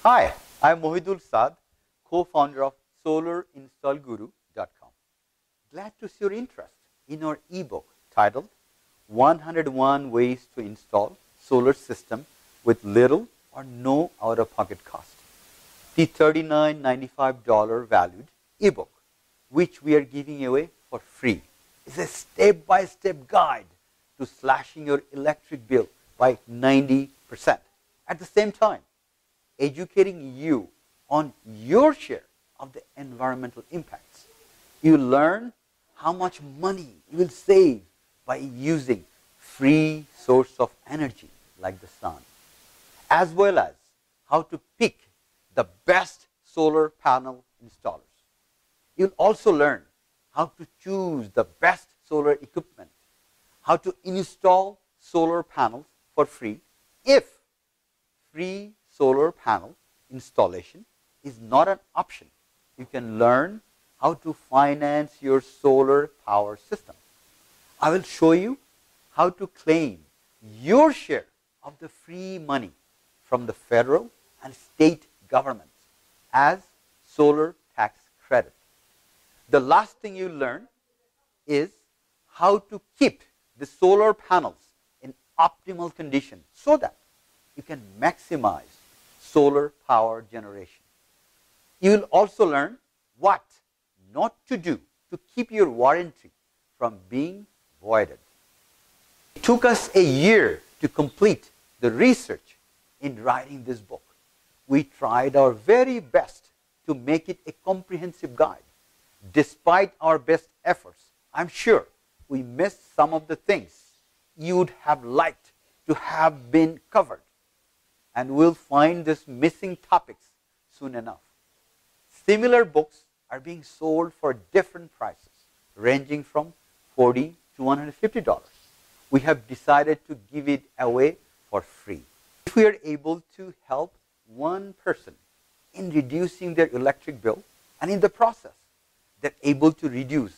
Hi, I'm Mohidul Saad, co-founder of SolarInstallGuru.com. Glad to see your interest in our ebook titled 101 Ways to Install Solar System with Little or No Out-of-Pocket Cost. The $39.95 valued ebook, which we are giving away for free, is a step-by-step guide to slashing your electric bill by 90%. At the same time, educating you on your share of the environmental impacts. You learn how much money you will save by using free source of energy like the sun, as well as how to pick the best solar panel installers. You'll also learn how to choose the best solar equipment, how to install solar panels for free if free solar panel installation is not an option. You can learn how to finance your solar power system. I will show you how to claim your share of the free money from the federal and state governments as solar tax credit. The last thing you learn is how to keep the solar panels in optimal condition so that you can maximize solar power generation. You will also learn what not to do to keep your warranty from being voided. It took us a year to complete the research in writing this book. We tried our very best to make it a comprehensive guide. Despite our best efforts, I'm sure we missed some of the things you would have liked to have been covered. And we'll find these missing topics soon enough. Similar books are being sold for different prices, ranging from $40 to $150. We have decided to give it away for free. If we are able to help one person in reducing their electric bill, and in the process, they're able to reduce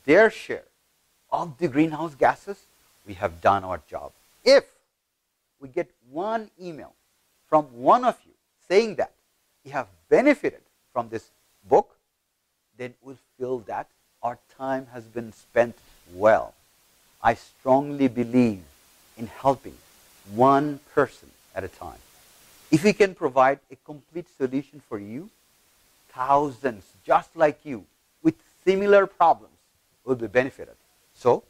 their share of the greenhouse gases, we have done our job. If we get one email from one of you saying that you have benefited from this book, then we'll feel that our time has been spent well. I strongly believe in helping one person at a time. If we can provide a complete solution for you, thousands just like you with similar problems will be benefited. So,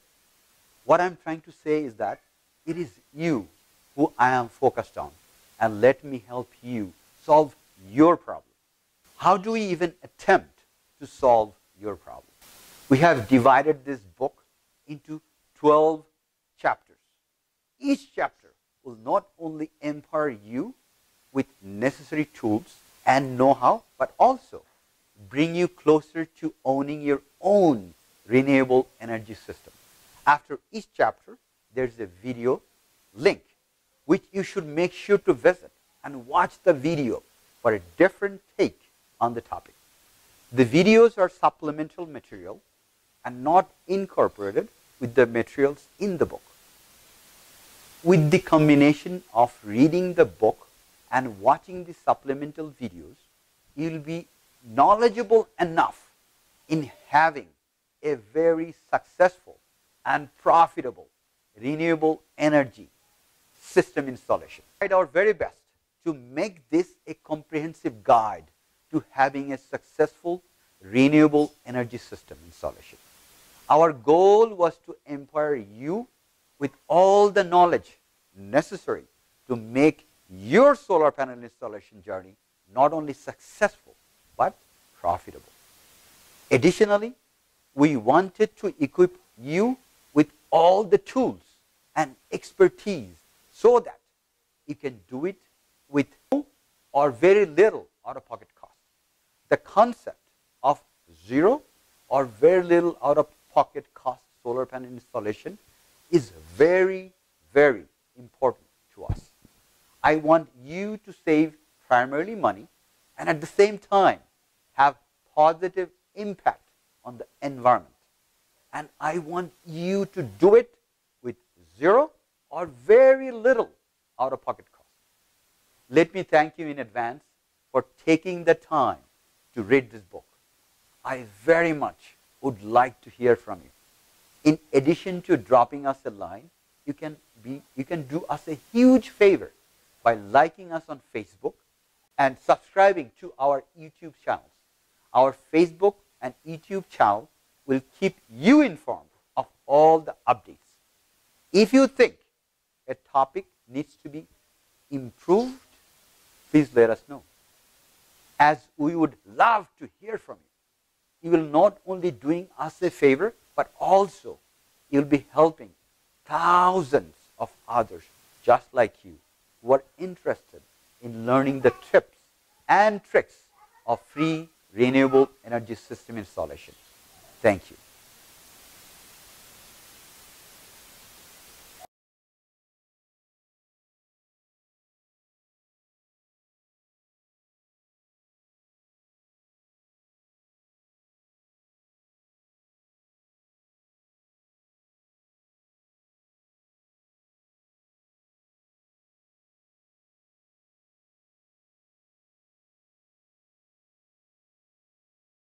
what I'm trying to say is that it is you who I am focused on, and let me help you solve your problem. How do we even attempt to solve your problem? We have divided this book into 12 chapters. Each chapter will not only empower you with necessary tools and know-how, but also bring you closer to owning your own renewable energy system. After each chapter, there's a video link which you should make sure to visit and watch the video for a different take on the topic. The videos are supplemental material and not incorporated with the materials in the book. With the combination of reading the book and watching the supplemental videos, you'll be knowledgeable enough in having a very successful and profitable renewable energy system installation. We tried our very best to make this a comprehensive guide to having a successful renewable energy system installation. Our goal was to empower you with all the knowledge necessary to make your solar panel installation journey not only successful but profitable. Additionally, we wanted to equip you with all the tools and expertise so that you can do it with no or very little out-of-pocket cost. The concept of zero or very little out-of-pocket cost solar panel installation is very, very important to us. I want you to save primarily money and at the same time have positive impact on the environment. And I want you to do it with zero or very little out-of-pocket cost. Let me thank you in advance for taking the time to read this book. I very much would like to hear from you. In addition to dropping us a line, you can do us a huge favor by liking us on Facebook and subscribing to our YouTube channels. Our Facebook and YouTube channel will keep you informed of all the updates. If you think a topic needs to be improved, please let us know, as we would love to hear from you. You will not only doing us a favor, but also you'll be helping thousands of others just like you who are interested in learning the tips and tricks of free renewable energy system installation. Thank you.